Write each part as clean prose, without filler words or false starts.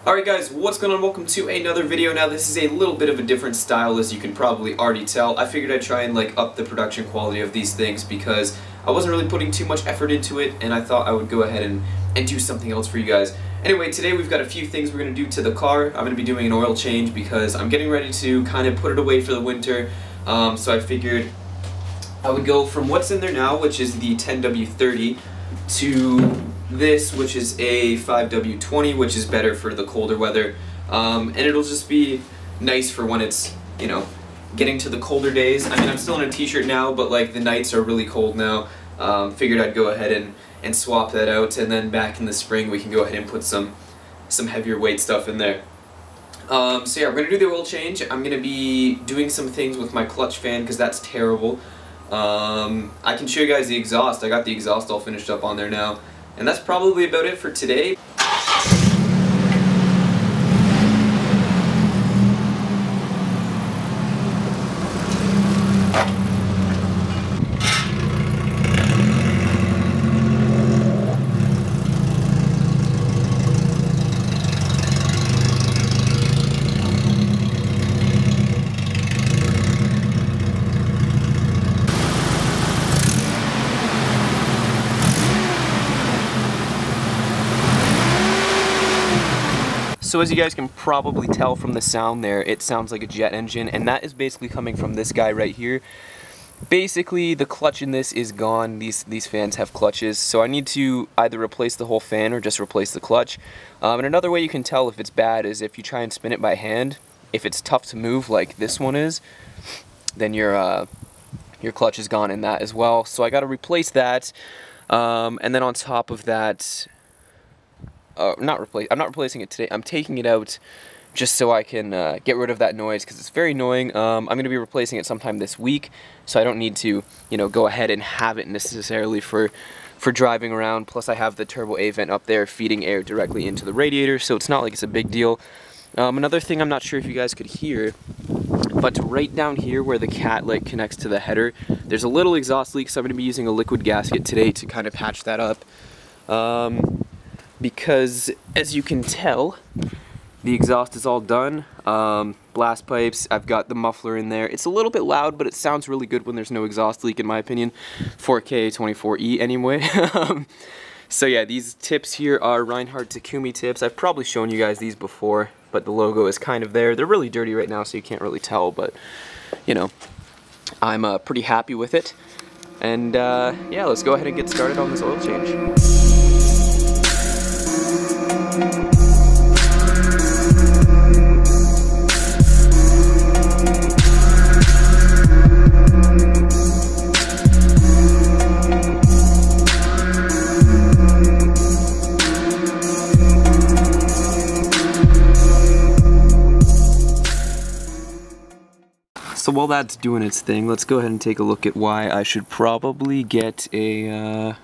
Alright guys, what's going on? Welcome to another video. Now this is a little bit of a different style, as you can probably already tell. I figured I'd try and up the production quality of these things because I wasn't really putting too much effort into it, and I thought I would go ahead and do something else for you guys. Anyway, today we've got a few things we're going to do to the car. I'm going to be doing an oil change because I'm getting ready to kind of put it away for the winter. So I figured I would go from what's in there now, which is the 10W30, to this, which is a 5W20, which is better for the colder weather, and it'll just be nice for when it's, you know, getting to the colder days. I mean, I'm still in a t-shirt now, but the nights are really cold now. Figured I'd go ahead and swap that out, and then back in the spring we can go ahead and put some heavier weight stuff in there. So yeah, we're gonna do the oil change. I'm gonna be doing some things with my clutch fan because that's terrible. I can show you guys the exhaust. I got the exhaust all finished up on there now. And that's probably about it for today. So as you guys can probably tell from the sound there, it sounds like a jet engine, and that is basically coming from this guy right here. Basically, the clutch in this is gone. These fans have clutches, so I need to either replace the whole fan or just replace the clutch. And another way you can tell if it's bad is if you try and spin it by hand. If it's tough to move like this one is, then your clutch is gone in that as well. So I got to replace that, and then on top of that, I'm not replacing it today. I'm taking it out just so I can get rid of that noise because it's very annoying. I'm going to be replacing it sometime this week, so I don't need to, go ahead and have it necessarily for driving around. Plus, I have the turbo A vent up there feeding air directly into the radiator, so it's not like it's a big deal. Another thing I'm not sure if you guys could hear, but right down here where the cat connects to the header, there's a little exhaust leak, so I'm going to be using a liquid gasket today to kind of patch that up. Because, as you can tell, the exhaust is all done. Blast pipes, I've got the muffler in there. It's a little bit loud, but it sounds really good when there's no exhaust leak, in my opinion. 4K 24E anyway. So yeah, these tips here are Reinhardt Takumi tips. I've probably shown you guys these before, but the logo is kind of there. They're really dirty right now, so you can't really tell, but, I'm pretty happy with it. And yeah, let's go ahead and get started on this oil change. So while that's doing its thing, let's go ahead and take a look at why I should probably get a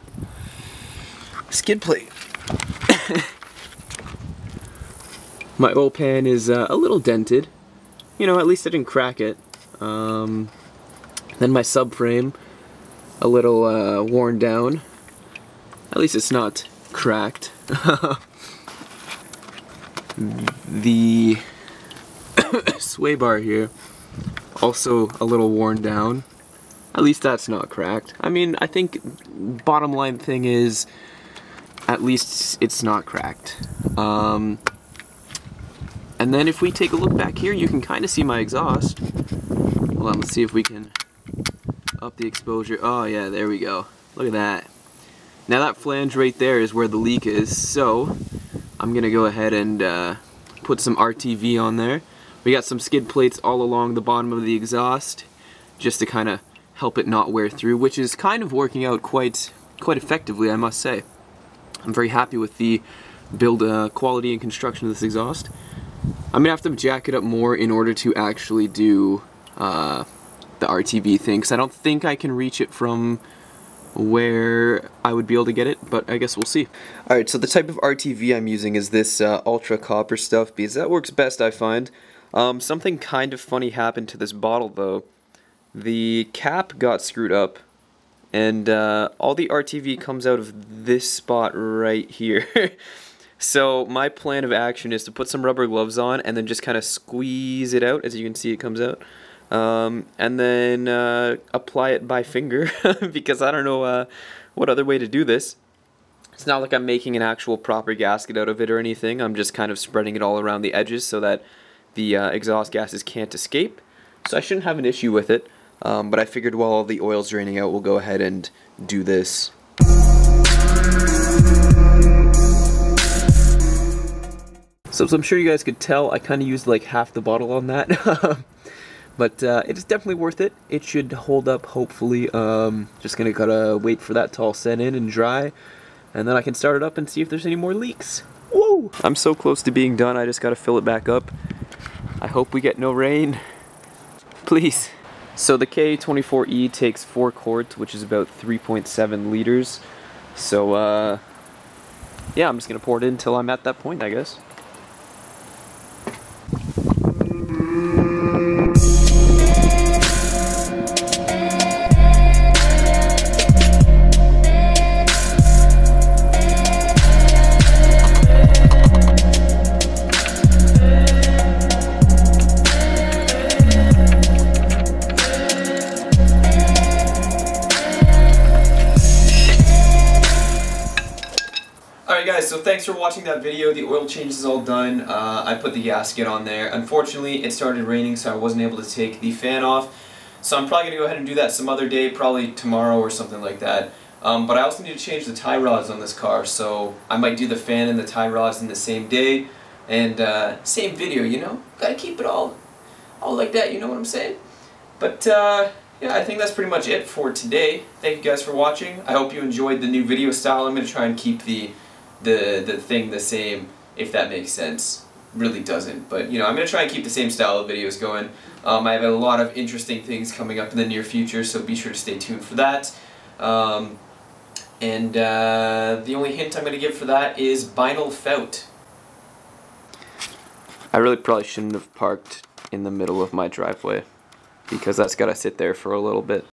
skid plate. My oil pan is a little dented. At least I didn't crack it. Then my subframe, a little worn down. At least it's not cracked. The sway bar here, also a little worn down. At least that's not cracked. I mean, I think bottom line thing is, at least it's not cracked. And then if we take a look back here, you can kind of see my exhaust. Hold on, let's see if we can up the exposure. Oh yeah, there we go. Look at that. Now that flange right there is where the leak is, so I'm gonna go ahead and put some RTV on there. We got some skid plates all along the bottom of the exhaust, just to kind of help it not wear through, which is kind of working out quite effectively, I must say. I'm very happy with the build quality and construction of this exhaust. I'm gonna have to jack it up more in order to actually do the RTV thing, because I don't think I can reach it from where I would be able to get it, but I guess we'll see. Alright, so the type of RTV I'm using is this ultra copper stuff, because that works best, I find. Something kind of funny happened to this bottle though. The cap got screwed up, and all the RTV comes out of this spot right here. So my plan of action is to put some rubber gloves on and then just kind of squeeze it out. As you can see, it comes out. And then apply it by finger because I don't know what other way to do this. It's not like I'm making an actual proper gasket out of it or anything. I'm just kind of spreading it all around the edges so that the exhaust gases can't escape. So I shouldn't have an issue with it. But I figured while all the oil's draining out, we'll go ahead and do this. So as I'm sure you guys could tell, I kind of used like half the bottle on that. But it is definitely worth it. It should hold up, hopefully. Just gonna gotta wait for that to all set in and dry, and then I can start it up and see if there's any more leaks. Whoa! I'm so close to being done, I just gotta fill it back up. I hope we get no rain. Please. So the K24E takes 4 quarts, which is about 3.7 liters. So, yeah, I'm just gonna pour it in until I'm at that point, I guess. Alright guys, so thanks for watching that video. The oil change is all done. I put the gasket on there. Unfortunately, it started raining, so I wasn't able to take the fan off. So I'm probably going to go ahead and do that some other day, probably tomorrow or something like that. But I also need to change the tie rods on this car, so I might do the fan and the tie rods in the same day. And same video, you know? Gotta keep it all like that, you know what I'm saying? But yeah, I think that's pretty much it for today. Thank you guys for watching. I hope you enjoyed the new video style. I'm going to try and keep the thing the same, if that makes sense. Really doesn't, but you know, I'm going to try and keep the same style of videos going. I have a lot of interesting things coming up in the near future, so be sure to stay tuned for that. The only hint I'm going to give for that is Vinyl Fout. I really probably shouldn't have parked in the middle of my driveway, because that's got to sit there for a little bit.